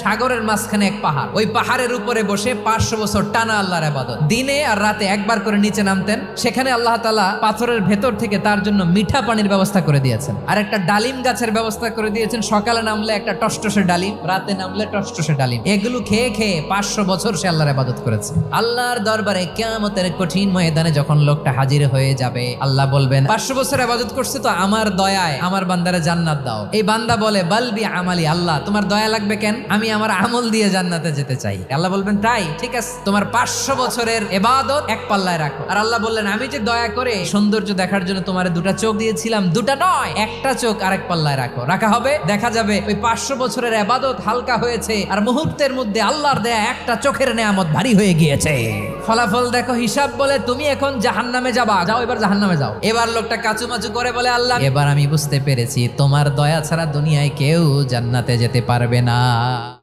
সাগরের মাঝখানে এক পাহাড়, ওই পাহাড়ের উপরে বসে 500 বছর টানা আল্লাহর ইবাদত। দিনে আর রাতে একবার করে নিচে নামতেন। সেখানে আল্লাহ তাআলা পাথরের ভেতর থেকে তার জন্য মিঠা পানির ব্যবস্থা করে দিয়েছেন, আর একটা ডালিম গাছের ব্যবস্থা করে দিয়েছেন। সকালে নামলে একটা টসটসে ডালিম, রাতে নামলে টসটসে ডালিম। এগুলো খেয়ে খেয়ে 500 বছর সে আল্লাহর ইবাদত করেছে। আল্লাহর দরবারে কিয়ামতের কঠিন ময়দানে যখন লোকটা হাজির হয়ে যাবে, আল্লাহ বলবেন 500 বছর ইবাদত করছে তো আমার দয়ায় আমার বান্দারে জান্নাত দাও। এই বান্দা বলে বালবি আমালি, আল্লাহ তোমার দয়া লাগবে কেন, আমি আমার আমল দিয়ে জান্নাতে যেতে চাই। আল্লাহ বলবেন তাই, ঠিক আছে, তোমার 500 বছরের ইবাদত এক পাল্লায় রাখো। আর আল্লাহ বললেন আমি যে দয়া করে সৌন্দর্য দেখার জন্য তোমার দুটা চোখ দিয়েছিলাম, দুটা নয় একটা চোখ আরেক পাল্লায় রাখো। রাখা হবে, দেখা যাবে ওই 500 বছরের ইবাদত হালকা হয়েছে, আর মুহূর্তের মধ্যে আল্লাহর দেয়া একটা চোখের নেয়ামত ভারী হয়ে গিয়েছে। ফলাফল দেখো, হিসাব বলে তুমি এখন জাহান্নামে যাবা, যাও এবার জাহান্নামে যাও। এবার লোকটা কাচুমাচু করে বলে আল্লাহ এবার আমি বুঝতে পেরেছি তোমার দয়া ছাড়া দুনিয়ায় কেউ জান্নাতে যেতে পারবে না।